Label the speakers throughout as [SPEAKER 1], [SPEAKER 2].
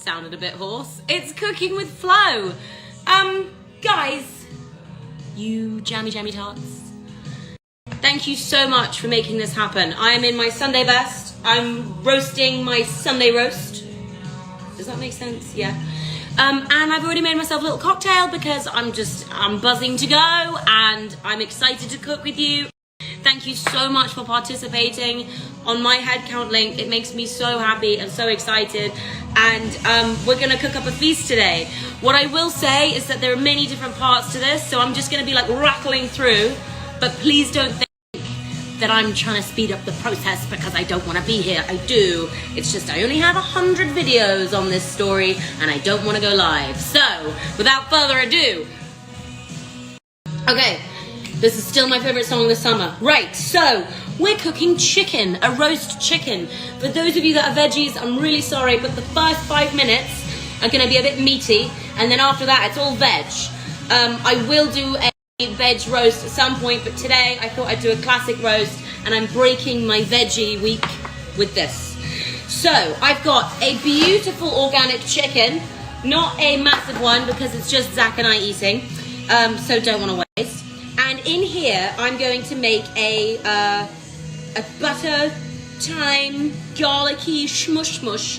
[SPEAKER 1] sounded a bit hoarse. It's Cooking with Flo. Guys, you jammy tarts. Thank you so much for making this happen. I am in my Sunday best. I'm roasting my Sunday roast. Does that make sense? Yeah. And I've already made myself a little cocktail because I'm buzzing to go and I'm excited to cook with you. Thank you so much for participating on my headcount link. It makes me so happy and so excited. And we're gonna cook up a feast today. What I will say is that there are many different parts to this, so I'm just gonna be like rattling through, but please don't think that I'm trying to speed up the process because I don't want to be here. I do. It's just I only have 100 videos on this story and I don't want to go live. So, without further ado, okay, this is still my favorite song this summer. Right, so we're cooking chicken, a roast chicken. For those of you that are veggies, I'm really sorry, but the first 5 minutes are going to be a bit meaty, and then after that, it's all veg. I will do a veg roast at some point, but today I thought I'd do a classic roast, and I'm breaking my veggie week with this. So I've got a beautiful organic chicken, not a massive one because it's just Zach and I eating, so don't want to waste. And in here I'm going to make a butter, thyme, garlicky shmush,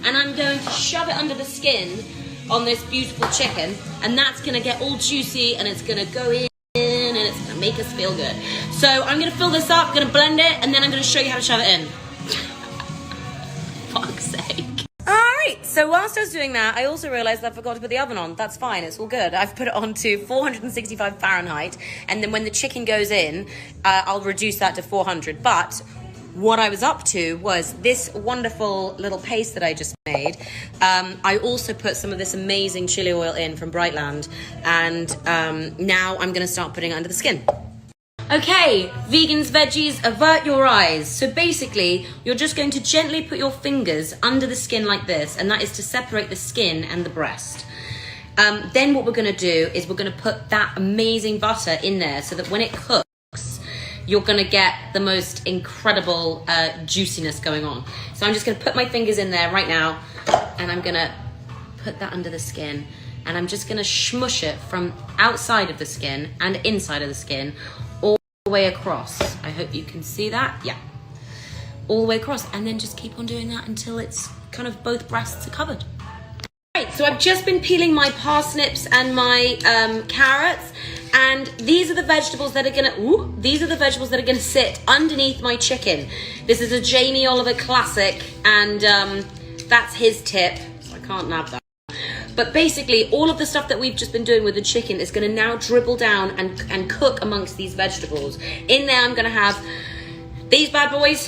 [SPEAKER 1] and I'm going to shove it under the skin on this beautiful chicken, and that's gonna get all juicy and it's gonna go in and it's gonna make us feel good. So I'm gonna fill this up, gonna blend it, and then I'm gonna show you how to shove it in. Fuck's sake. Alright, so whilst I was doing that, I also realised I forgot to put the oven on. That's fine, it's all good. I've put it on to 465 Fahrenheit, and then when the chicken goes in, I'll reduce that to 400. But what I was up to was this wonderful little paste that I just made. I also put some of this amazing chili oil in from Brightland, and now I'm going to start putting it under the skin. Okay, vegans, veggies, avert your eyes. So basically, you're just going to gently put your fingers under the skin like this, and that is to separate the skin and the breast. Then what we're going to do is we're going to put that amazing butter in there so that when it cooks, you're gonna get the most incredible juiciness going on. So I'm just gonna put my fingers in there right now, and I'm gonna put that under the skin, and I'm just gonna smush it from outside of the skin and inside of the skin all the way across. I hope you can see that. Yeah, all the way across, and then just keep on doing that until it's kind of both breasts are covered. Right, so I've just been peeling my parsnips and my carrots, and these are the vegetables that are gonna sit underneath my chicken. This is a Jamie Oliver classic, and that's his tip, so I can't nab that. But basically, all of the stuff that we've just been doing with the chicken is gonna now dribble down and cook amongst these vegetables. In there, I'm gonna have these bad boys.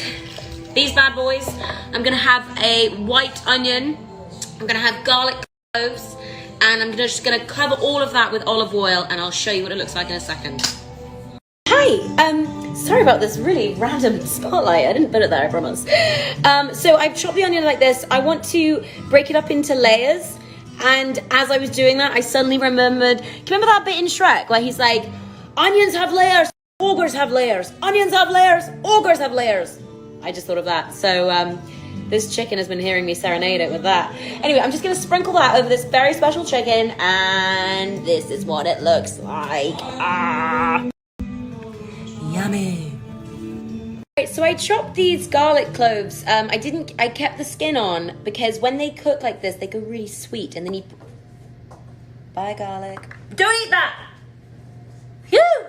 [SPEAKER 1] I'm gonna have a white onion. I'm gonna have garlic cloves, and I'm just gonna cover all of that with olive oil, and I'll show you what it looks like in a second. Hi, sorry about this really random spotlight. I didn't put it there, I promise. So I've chopped the onion like this. I want to break it up into layers, and as I was doing that, I suddenly remembered, do you remember that bit in Shrek where he's like, onions have layers, ogres have layers, onions have layers, ogres have layers? I just thought of that. So this chicken has been hearing me serenade it with that. Anyway, I'm just gonna sprinkle that over this very special chicken, and this is what it looks like. Yummy. Right, so I chopped these garlic cloves. I kept the skin on because when they cook like this, they go really sweet, and then you... Bye, garlic. Don't eat that! Phew!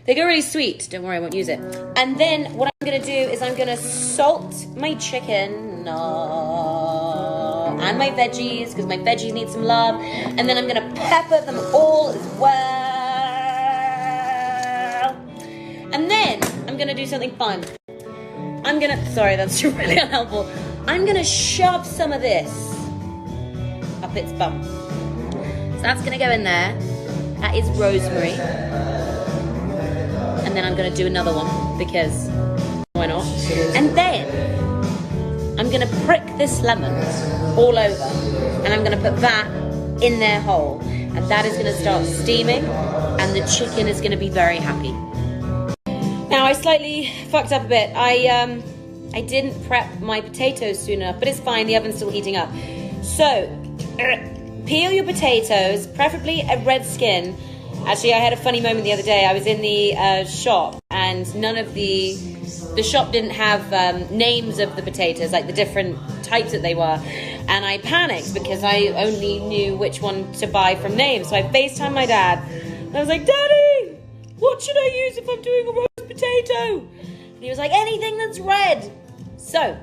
[SPEAKER 1] They go really sweet. Don't worry, I won't use it. And then what I'm gonna do is I'm gonna salt my chicken and my veggies, because my veggies need some love. And then I'm gonna pepper them all as well. And then I'm gonna do something fun. Sorry, that's really unhelpful. I'm gonna shove some of this up its bum. So that's gonna go in there. That is rosemary. And then I'm gonna do another one because why not? And then I'm gonna prick this lemon all over, and I'm gonna put that in there whole, and that is gonna start steaming, and the chicken is gonna be very happy. Now I slightly fucked up a bit. I didn't prep my potatoes soon enough, but it's fine, the oven's still heating up. So, peel your potatoes, preferably a red skin. Actually, I had a funny moment the other day. I was in the shop, and none of the shop didn't have names of the potatoes, like the different types that they were. And I panicked because I only knew which one to buy from names. So I FaceTimed my dad. And I was like, Daddy, what should I use if I'm doing a roast potato? And he was like, anything that's red. So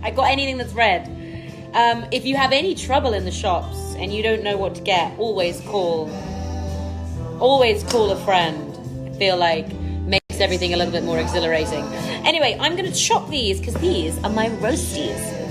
[SPEAKER 1] I got anything that's red. If you have any trouble in the shops and you don't know what to get, always call a friend. I feel like makes everything a little bit more exhilarating. Anyway, I'm going to chop these because these are my roasties.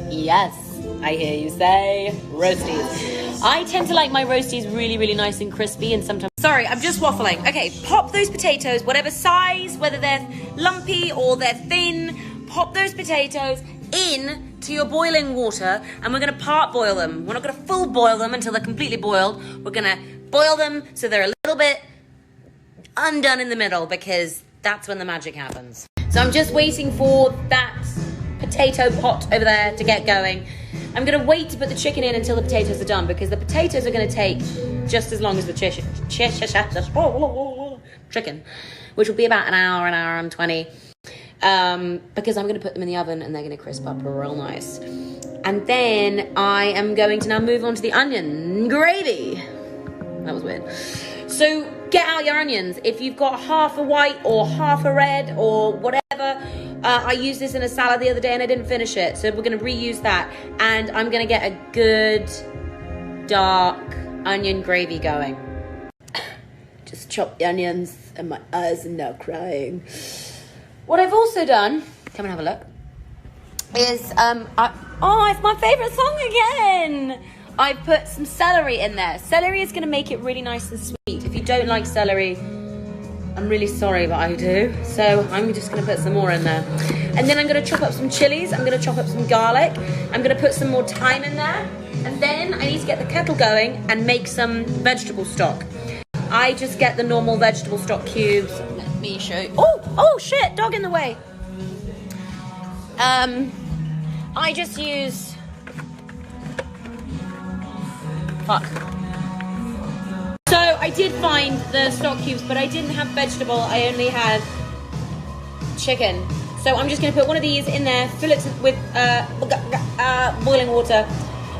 [SPEAKER 1] Yes, I hear you say roasties. I tend to like my roasties really, really nice and crispy, and sometimes... Sorry, I'm just waffling. Okay, pop those potatoes, whatever size, whether they're lumpy or they're thin, pop those potatoes in to your boiling water, and we're going to part boil them. We're not going to full boil them until they're completely boiled. We're going to boil them so they're a little bit undone in the middle, because that's when the magic happens. So I'm just waiting for that potato pot over there to get going. I'm going to wait to put the chicken in until the potatoes are done, because the potatoes are going to take just as long as the chicken, which will be about an hour and 20, because I'm going to put them in the oven and they're going to crisp up real nice. And then I am going to now move on to the onion gravy. That was weird. So get out your onions. If you've got half a white or half a red or whatever, I used this in a salad the other day and I didn't finish it, so we're going to reuse that. And I'm going to get a good dark onion gravy going. Just chop the onions and my eyes are now crying. What I've also done, come and have a look, is, it's my favourite song again. I put some celery in there. Celery is going to make it really nice and sweet. If you don't like celery, I'm really sorry, but I do. So I'm just going to put some more in there. And then I'm going to chop up some chilies. I'm going to chop up some garlic. I'm going to put some more thyme in there. And then I need to get the kettle going and make some vegetable stock. I just get the normal vegetable stock cubes. Let me show you. Oh shit, dog in the way. I just use... Fuck. So I did find the stock cubes, but I didn't have vegetable. I only had chicken. So I'm just going to put one of these in there, fill it with boiling water.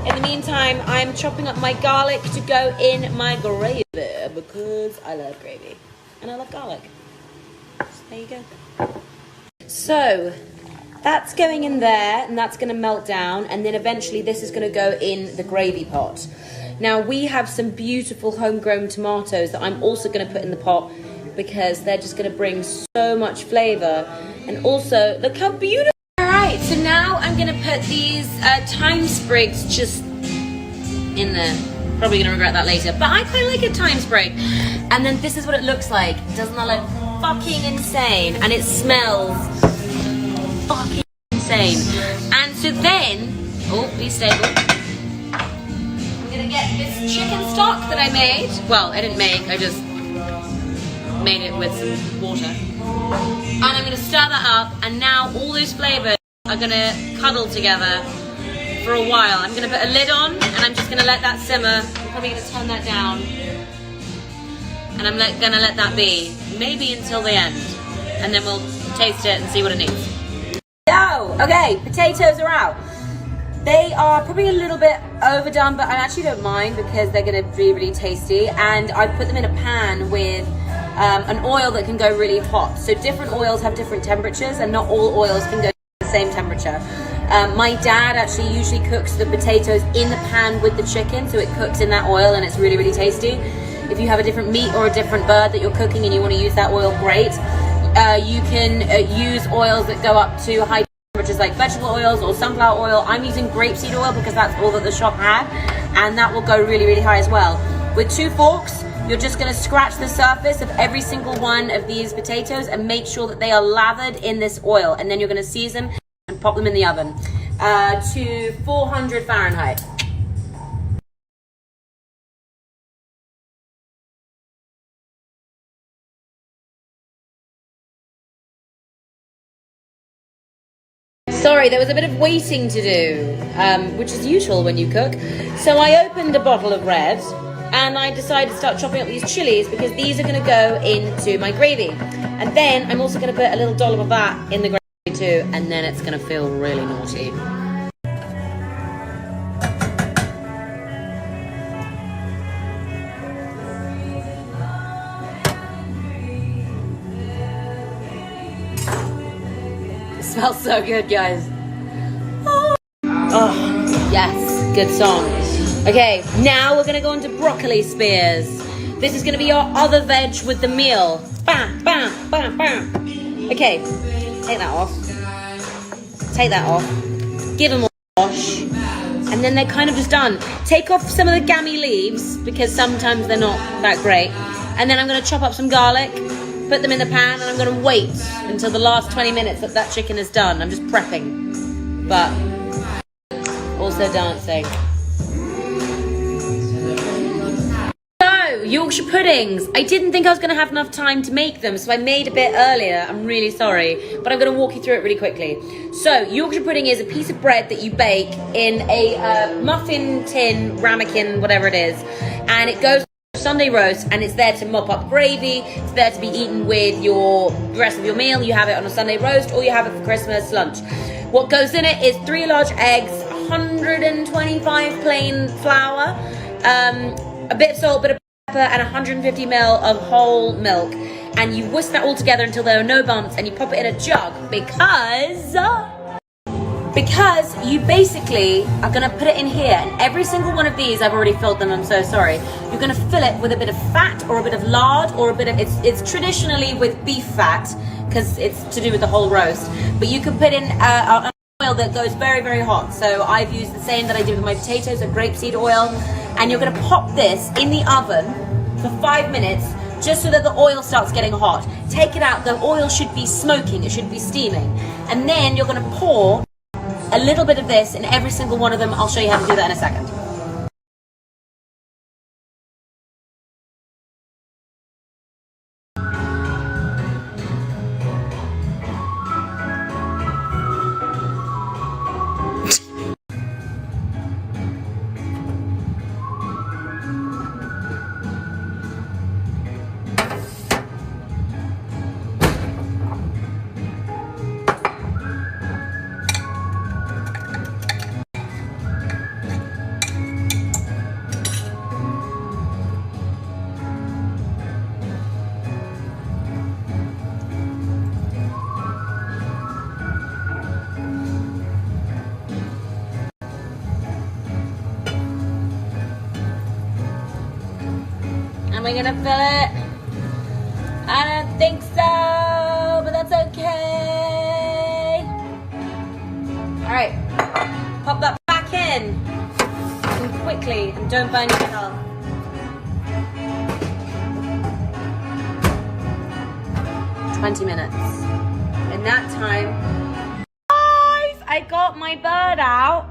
[SPEAKER 1] In the meantime, I'm chopping up my garlic to go in my gravy, because I love gravy and I love garlic. So there you go. So that's going in there, and that's going to melt down, and then eventually this is going to go in the gravy pot. Now we have some beautiful homegrown tomatoes that I'm also going to put in the pot, because they're just going to bring so much flavour. And also, look how beautiful. Alright, so now I'm going to put these thyme sprigs just in there. Probably going to regret that later, but I quite like a thyme sprig. And then this is what it looks like. Doesn't that look fucking insane? And it smells fucking insane. And so then, be stable. I'm going to get this chicken stock that I made. Well, I didn't make, I just made it with some water. And I'm going to stir that up, and now all those flavours are going to cuddle together for a while. I'm going to put a lid on, and I'm just going to let that simmer. I'm probably going to turn that down, and I'm going to let that be, maybe until the end, and then we'll taste it and see what it needs. Okay, potatoes are out. They are probably a little bit overdone, but I actually don't mind, because they're going to be really tasty. And I put them in a pan with an oil that can go really hot. So different oils have different temperatures, and not all oils can go to the same temperature. My dad actually usually cooks the potatoes in the pan with the chicken, so it cooks in that oil and it's really, really tasty. If you have a different meat or a different bird that you're cooking and you want to use that oil, great. You can use oils that go up to high temperatures, like vegetable oils or sunflower oil. I'm using grapeseed oil because that's all that the shop had, and that will go really, really high as well. With 2 forks, you're just going to scratch the surface of every single one of these potatoes and make sure that they are lathered in this oil, and then you're going to season and pop them in the oven to 400 Fahrenheit. Sorry, there was a bit of waiting to do, which is usual when you cook. So I opened a bottle of red and I decided to start chopping up these chilies because these are going to go into my gravy. And then I'm also going to put a little dollop of that in the gravy too, and then it's going to feel really naughty. Smells so good, guys. Oh, yes, good song. Okay, now we're gonna go into broccoli spears. This is gonna be your other veg with the meal. Bam, bam, bam, bam. Okay, take that off. Take that off. Give them a wash. And then they're kind of just done. Take off some of the gammy leaves because sometimes they're not that great. And then I'm gonna chop up some garlic, put them in the pan, and I'm going to wait until the last 20 minutes that chicken is done. I'm just prepping, but also dancing. So, Yorkshire puddings. I didn't think I was going to have enough time to make them, so I made a bit earlier. I'm really sorry, but I'm going to walk you through it really quickly. So, Yorkshire pudding is a piece of bread that you bake in a muffin tin, ramekin, whatever it is, and it goes Sunday roast, and it's there to mop up gravy. It's there to be eaten with your rest of your meal. You have it on a Sunday roast, or you have it for Christmas lunch. What goes in it is 3 large eggs, 125 plain flour, a bit of salt, bit of pepper, and 150 ml of whole milk. And you whisk that all together until there are no bumps, and you pop it in a jug because you basically are going to put it in here, and every single one of these, I've already filled them, I'm so sorry, you're going to fill it with a bit of fat or a bit of lard or a bit of, it's traditionally with beef fat because it's to do with the whole roast, but you can put in an oil that goes very, very hot. So I've used the same that I did with my potatoes, a grapeseed oil, and you're going to pop this in the oven for 5 minutes just so that the oil starts getting hot. Take it out, the oil should be smoking, it should be steaming, and then you're going to pour a little bit of this in every single one of them. I'll show you how to do that in a second. Am I gonna fill it? I don't think so, but that's okay. All right, pop that back in and quickly, and don't burn yourself. "20 minutes. In that time, guys, I got my bird out.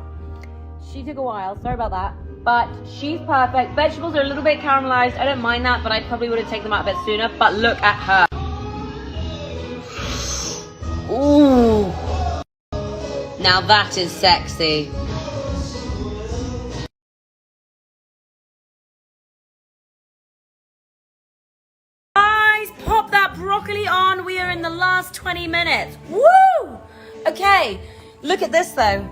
[SPEAKER 1] She took a while, sorry about that. But she's perfect. Vegetables are a little bit caramelized. I don't mind that, but I probably would have taken them out a bit sooner. But look at her. Ooh. Now that is sexy. Guys, pop that broccoli on. We are in the last 20 minutes. Woo! Okay, look at this though.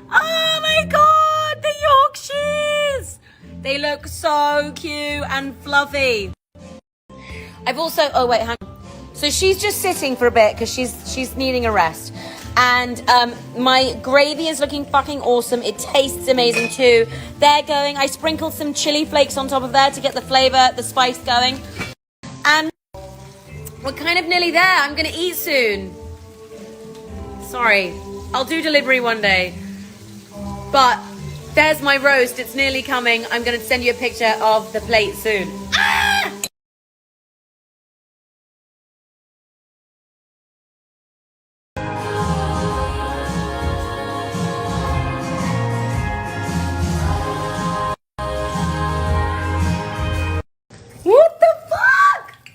[SPEAKER 1] Oh my God, the Yorkshires! They look so cute and fluffy. I've also, oh wait, hang on. So she's just sitting for a bit because she's needing a rest. And my gravy is looking fucking awesome. It tastes amazing too. They're going, I sprinkled some chili flakes on top of there to get the flavor, the spice going. And we're kind of nearly there. I'm gonna eat soon. Sorry, I'll do delivery one day. But there's my roast. It's nearly coming. I'm going to send you a picture of the plate soon. Ah! What the fuck?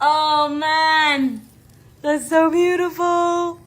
[SPEAKER 1] Oh man, that's so beautiful.